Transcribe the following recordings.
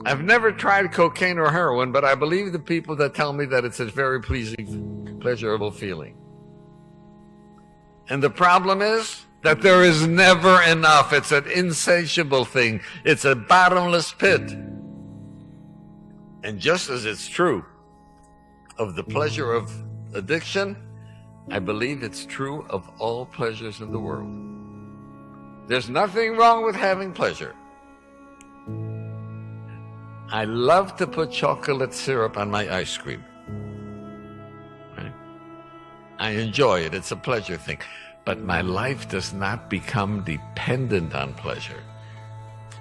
I've never tried cocaine or heroin, but I believe the people that tell me that it's a very pleasing, pleasurable feeling. And the problem is that there is never enough. It's an insatiable thing. It's a bottomless pit. And just as it's true of the pleasure of addiction, I believe it's true of all pleasures in the world. There's nothing wrong with having pleasure. I love to put chocolate syrup on my ice cream. Right? I enjoy it. It's a pleasure thing. But my life does not become dependent on pleasure.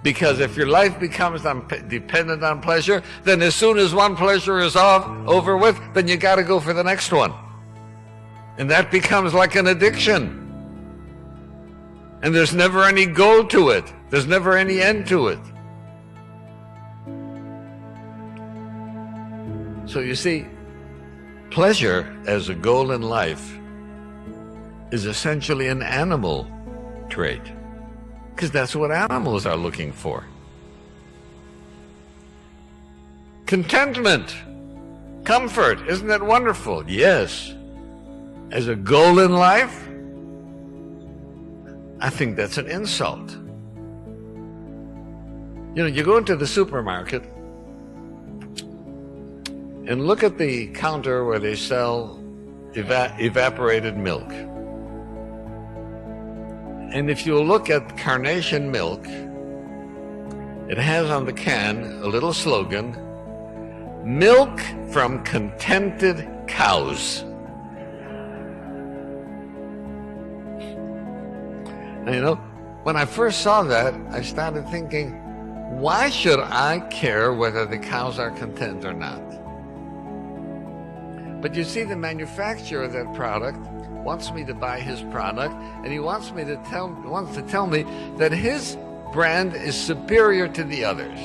Because if your life becomes dependent on pleasure, then as soon as one pleasure is over with, then you got to go for the next one. And that becomes like an addiction. And there's never any goal to it. There's never any end to it. So you see, pleasure as a goal in life is essentially an animal trait, because that's what animals are looking for. Contentment, comfort, isn't that wonderful? Yes. As a goal in life, I think that's an insult. You know, you go into the supermarket and look at the counter where they sell evaporated milk. And if you look at carnation milk, it has on the can a little slogan, "Milk from contented cows." And you know, when I first saw that, I started thinking, why should I care whether the cows are content or not? But you see, the manufacturer of that product wants me to buy his product, and he wants to tell me that his brand is superior to the others.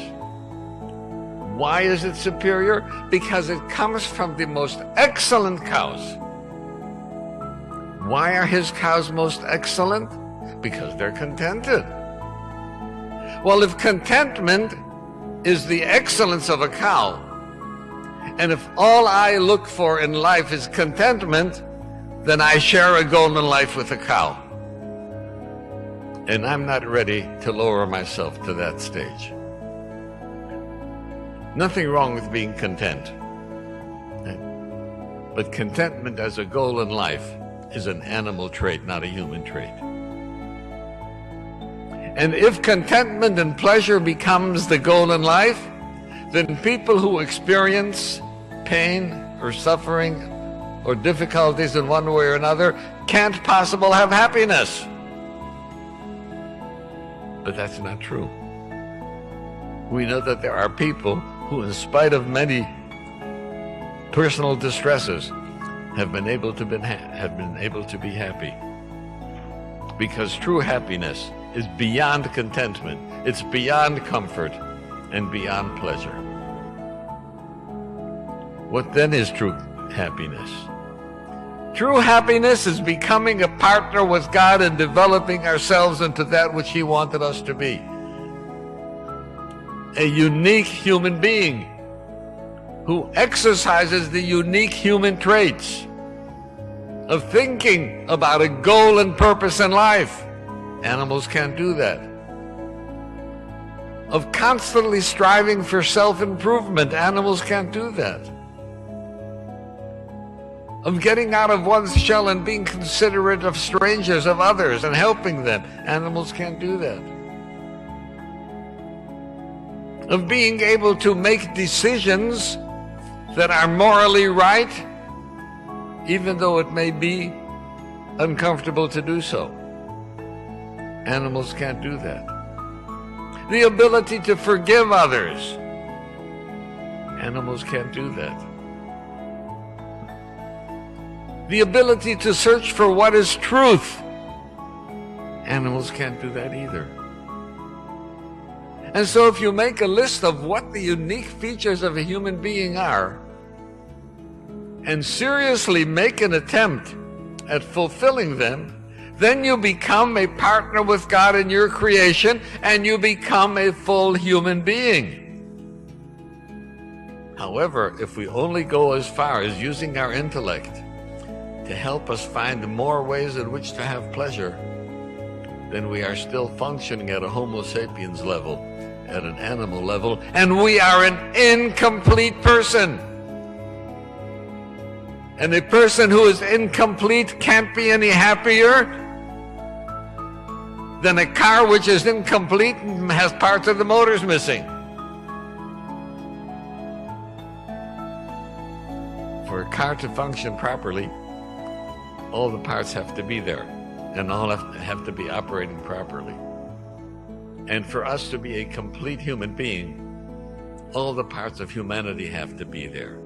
Why is it superior? Because it comes from the most excellent cows. Why are his cows most excellent? Because they're contented. Well, if contentment is the excellence of a cow, and if all I look for in life is contentment, then I share a goal in life with a cow. And I'm not ready to lower myself to that stage. Nothing wrong with being content. But contentment as a goal in life is an animal trait, not a human trait. And if contentment and pleasure becomes the goal in life, then people who experience pain or suffering or difficulties in one way or another can't possibly have happiness. But that's not true. We know that there are people who, in spite of many personal distresses, have been able to be happy. Because true happiness is beyond contentment. It's beyond comfort and beyond pleasure. What then is true happiness? True happiness is becoming a partner with God and developing ourselves into that which He wanted us to be. A unique human being who exercises the unique human traits of thinking about a goal and purpose in life. Animals can't do that. Of constantly striving for self-improvement. Animals can't do that. Of getting out of one's shell and being considerate of strangers, of others, and helping them. Animals can't do that. Of being able to make decisions that are morally right, even though it may be uncomfortable to do so. Animals can't do that. The ability to forgive others. Animals can't do that. The ability to search for what is truth. Animals can't do that either. And so if you make a list of what the unique features of a human being are, and seriously make an attempt at fulfilling them, then you become a partner with God in your creation, and you become a full human being. However, if we only go as far as using our intellect to help us find more ways in which to have pleasure, then we are still functioning at a Homo sapiens level, at an animal level, and we are an incomplete person. And a person who is incomplete can't be any happier than a car which is incomplete and has parts of the motors missing. For a car to function properly, all the parts have to be there, and all have to be operating properly. And for us to be a complete human being, all the parts of humanity have to be there.